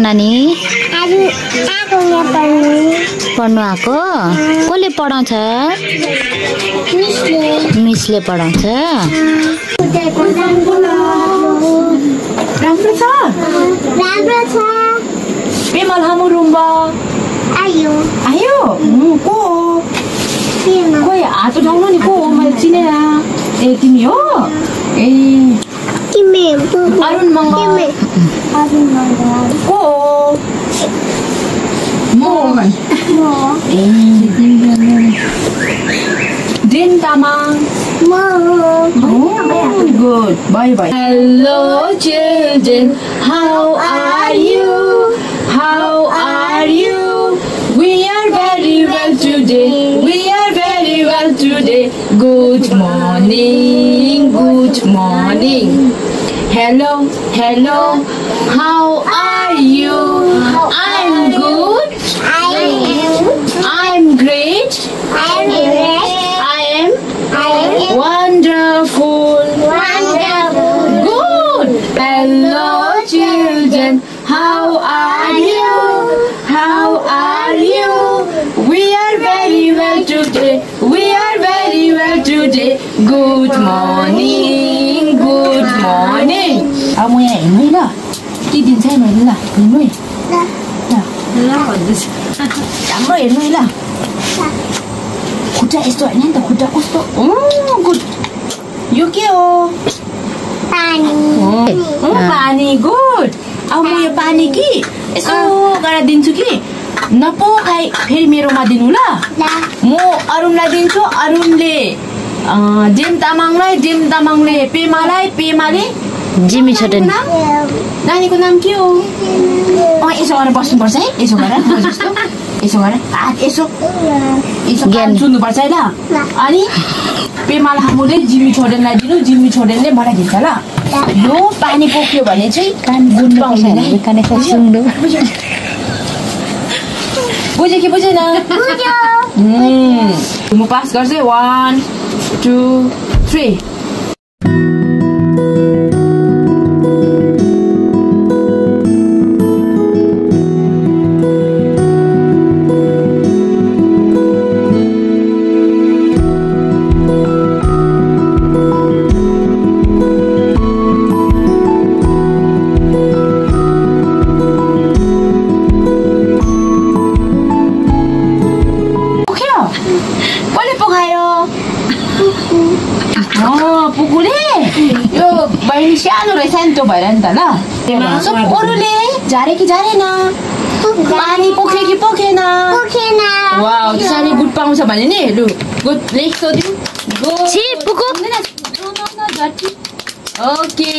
नानी पढ्नु आएको कसले पढाउँछ मिसले पढाउँछ राम्रो छ पेमल हाम्रो रुममा आयो को कोही हात उठाउनु नि को हो मैले चिनेर ए तिमी हो ए अरुण मङ्गल को हो म Din Tamang. Good. Bye bye. Hello children, how are you? How are you? We are very well today. We are very well today. Good morning. Good morning. Hello, hello. How are you? I'm good. I'm great. Wonderful. Good. Hello children, how are you? How are you? We are very well today. We are very well today. Good morning. Good morning. Mau yang ini lah. Tidin saya mau ini lah. Ini. Kamu ini lah. खुट्टा यस्तो हैन नि त खुट्टा कस्तो good यो के हो पानी गुड अब म यो पानी कि यसो गरेर दिन्छु कि नपो खाइ फेरि मेरोमा दिनु ल म अरुणलाई दिन्छु अरुणले जेम तामाङले पेमाले जिमी छोडेन नानीको नाम के हो यसो गरेर बस्नुपर्छ है यसो गरेर यसो गरेर हात यसो ज्ञान सुन्नुपर्छ है ल अनि पेमाल हामुले जिमी छोडेनलाई दिनु जिमी छोडेनले मलाई दिन्छ ल यो पानी पोख्यो भने चाहिँ कान गुन्नु पाउँदैन बुझ्यो कि बुझेन म पास गर्छु 1 2 3 सानो रहेछ नि त्यो भएर नि त ल अरूले झारे कि झारेन पानी पोखे कि पोखेन वाउ त्यसैले गुड पाउँछ भने नि लु गुड लेख सोधिउ ओके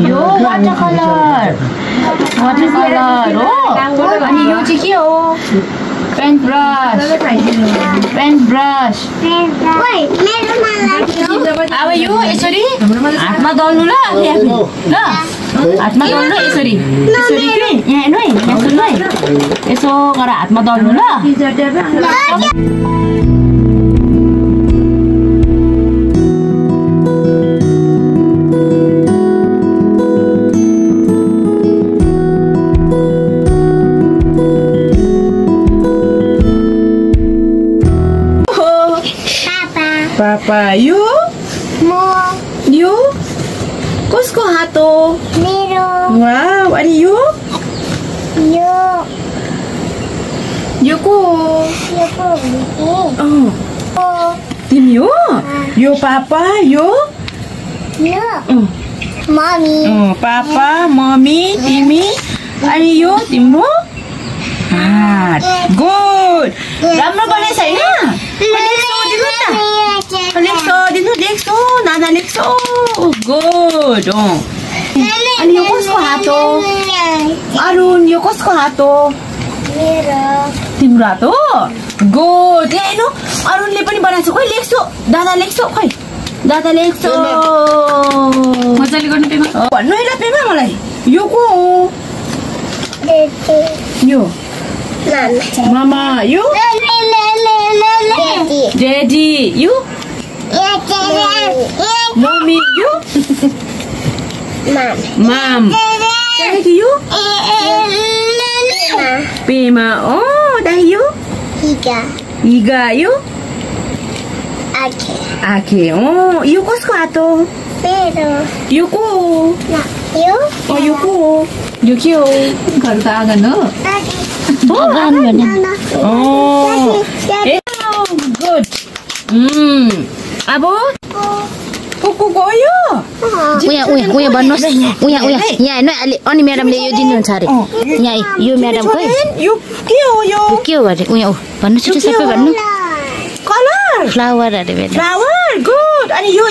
यो वाटर कलर हो अनि यो चाहिँ के हो पेन ब्रश अब यो यसरी हातमा दल्नु ल हातमा दल्नु यसरी यसरी के यहाँ हेर्नु है यहाँ सुन्नु है यसो गरेर हातमा दल्नु ल Papa, you? You? Kosko hato? Mero. Wow, and you? Yoko. Oh. Tim you? You Papa, you? Mommy. Papa, Mommy, Timmy, and you? Timbo? Good. राम्रो गर्ने छैन लेख्छौ नाना लेख्छौ गुड अनि यो कसको हात हो अरुण यो कसको हात हो तिम्रो हात हो गुड हेर्नु अरुणले पनि बनाएको छ खोइ लेख्छौ दादा लेख्छौ खोइ दादा लेख्छौ मजाले गर्नु पेमा भन्नु है ल पेमा मलाई यो को हो यो Mama, you? Daddy, you? Mommy, you? Mom. Thank you. Pema. Oh, thank you. Iga, you? Ake. Oh, you कसको हातो? यो को? Oh, यो को? यो के हो? घरको आँगन हो? आँगन भने Oh. Good. अब कुकु गयो? उया भन्नुहोस् उया यहाँ हेर्नु अलि अनि म्याडमले यो दिनुहुन्छ अरे यहाँ यो म्याडमकै यो के हो यो? के हो अरे उया भन्नु छिटो सबै भन्नु कलर फ्लावर अरे म्याडम फ्लावर गुड अनि यो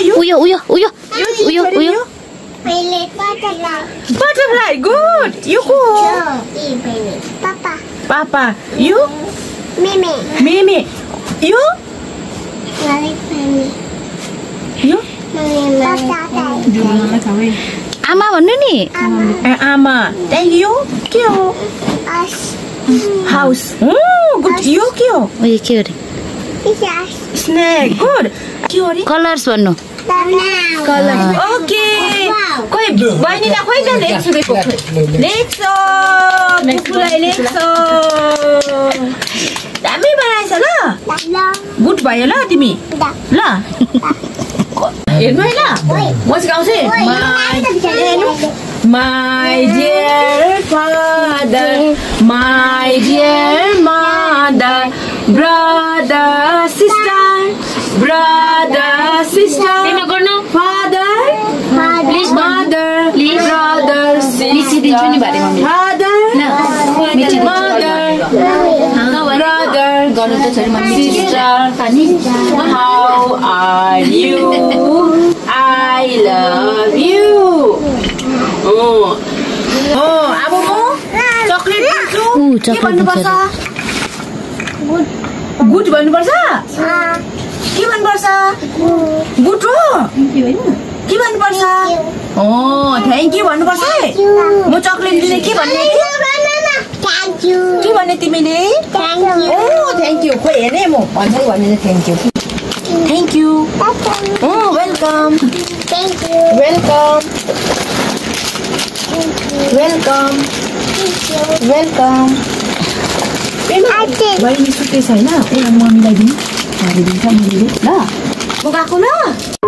बटरफ्लाई गुड यो को हो? पापा यो मेमे यो आमा भन्नु नि आमा थ्याङ्क यू के हो? हाउस गुड यो के हो? उयो के अरे स्नेक गुड के हो अरे? कलर्स भन्नु कलर ओके खोइ बहिनीलाई खोइ त लेख्छु दामी बनाएछ ल गुड भयो ल तिमी ल हेर्नु है ल म सिकाउँछु My dear father, my dear mother, brother, sister, father, mother, brother, sister, father, mother, sister, how are you? I love you. अब म चकलेट दिन्छु के भन्नुपर्छ? गुड भन्नुपर्छ? के भन्नुपर्छ? गुड हो के भन्नुपर्छ? थ्याङ्क यू भन्नुपर्छ है म चकलेट दिने के भन्ने के भन्ने तिमीले? थ्याङ्क यू खोइ हेर्ने म भन्छ भने थ्याङ्क यू वेलकम बहिनी सुत्दैछ होइन म मिलाइदिनु ल म गएको ल